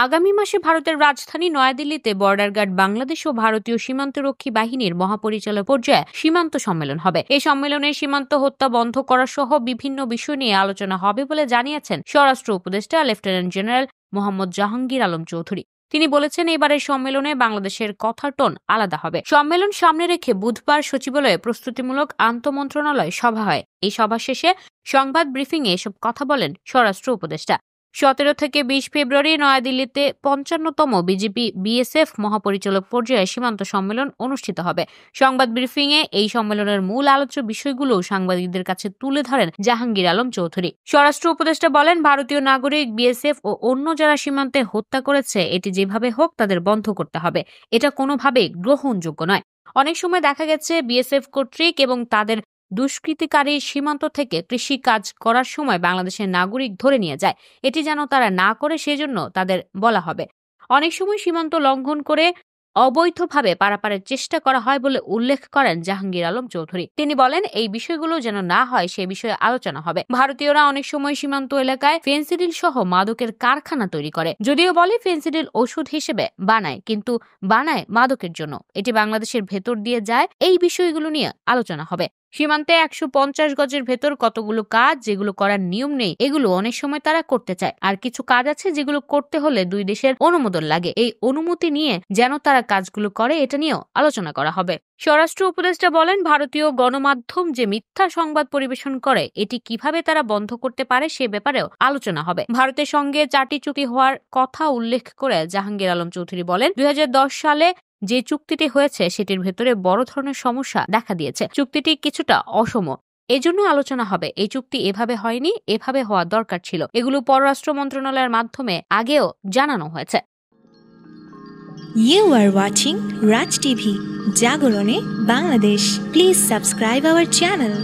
আগামী মাসে ভারতের রাজধানী নয়াদিল্লিতে বর্ডার গার্ড বাংলাদেশ ও ভারতীয় সীমান্তরক্ষী বাহিনীর মহাপরিচালক পর্যায়ে সীমান্ত সম্মেলন হবে। এই সম্মেলনে সীমান্ত হত্যা বন্ধ করা সহ বিভিন্ন বিষয় নিয়ে আলোচনা হবে বলে জানিয়েছেন স্বরাষ্ট্র উপদেষ্টা লেফটেন্যান্ট জেনারেল মোহাম্মদ জাহাঙ্গীর আলম চৌধুরী। তিনি বলেছেন, এবারের সম্মেলনে বাংলাদেশের কথার টোন আলাদা হবে। সম্মেলন সামনে রেখে বুধবার সচিবালয়ে প্রস্তুতিমূলক আন্তঃমন্ত্রণালয় সভা হয়। এই সভা শেষে সংবাদ ব্রিফিংয়ে এসব কথা বলেন স্বরাষ্ট্র উপদেষ্টা। 17 থেকে 20 ফেব্রুয়ারি নয়াদিল্লিতে 55তম বিজেপি বিএসএফ মহাপরিচালক পর্যায়ে সীমান্ত সম্মেলন অনুষ্ঠিত হবে। সংবাদ ব্রিফিংয়ে এই সম্মেলনের মূল আলোচ্য বিষয়গুলো সাংবাদিকদের কাছে তুলে ধরেন জাহাঙ্গীর আলম চৌধুরী। স্বরাষ্ট্র উপদেষ্টা বলেন, ভারতীয় নাগরিক, বিএসএফ ও অন্য যারা সীমান্তে হত্যা করেছে, এটি যেভাবে হোক তাদের বন্ধ করতে হবে। এটা কোনোভাবেই গ্রহণযোগ্য নয়। অনেক সময় দেখা গেছে বিএসএফ কর্তৃক এবং তাদের দুষ্কৃতিকারী সীমান্ত থেকে কৃষি কাজ করার সময় বাংলাদেশের নাগরিক ধরে নিয়ে যায়। এটি যেন তারা না করে সেজন্য তাদের বলা হবে। অনেক সময় সীমান্ত লঙ্ঘন করে অবৈধভাবে পারাপারের চেষ্টা করা হয় বলে উল্লেখ করেন জাহাঙ্গীর আলম চৌধুরী। তিনি বলেন, এই বিষয়গুলো যেন না হয় সে বিষয়ে আলোচনা হবে। ভারতীয়রা অনেক সময় সীমান্ত এলাকায় ফেন্সিডিল সহ মাদকের কারখানা তৈরি করে। যদিও বলে ফেন্সিডিল ওষুধ হিসেবে বানায়, কিন্তু বানায় মাদকের জন্য। এটি বাংলাদেশের ভেতর দিয়ে যায়। এই বিষয়গুলো নিয়ে আলোচনা হবে। সীমান্তে 150 গজের ভেতর কতগুলো কাজ যেগুলো করার নিয়ম নেই, এগুলো অনেক সময় তারা করতে চায়। আর কিছু কাজ আছে যেগুলো করতে হলে দুই দেশের অনুমোদন লাগে। এই অনুমতি নিয়ে যেন তারা কাজগুলো করে, এটা নিয়েও আলোচনা করা হবে। স্বরাষ্ট্র উপদেষ্টা বলেন, ভারতীয় গণমাধ্যম যে মিথ্যা সংবাদ পরিবেশন করে, এটি কিভাবে তারা বন্ধ করতে পারে সে ব্যাপারেও আলোচনা হবে। ভারতের সঙ্গে 4টি চুক্তি হওয়ার কথা উল্লেখ করে জাহাঙ্গীর আলম চৌধুরী বলেন, 2010 সালে যে চুক্তিটি হয়েছে সেটির ভেতরে বড় ধরনের সমস্যা দেখা দিয়েছে। চুক্তিটি কিছুটা অসম, এজন্য আলোচনা হবে। এই চুক্তি এভাবে হয়নি, এভাবে হওয়া দরকার ছিল। এগুলো পররাষ্ট্র মন্ত্রণালয়ের মাধ্যমে আগেও জানানো হয়েছে। You are watching Raj TV, জাগরণে Bangladesh. Please subscribe our channel.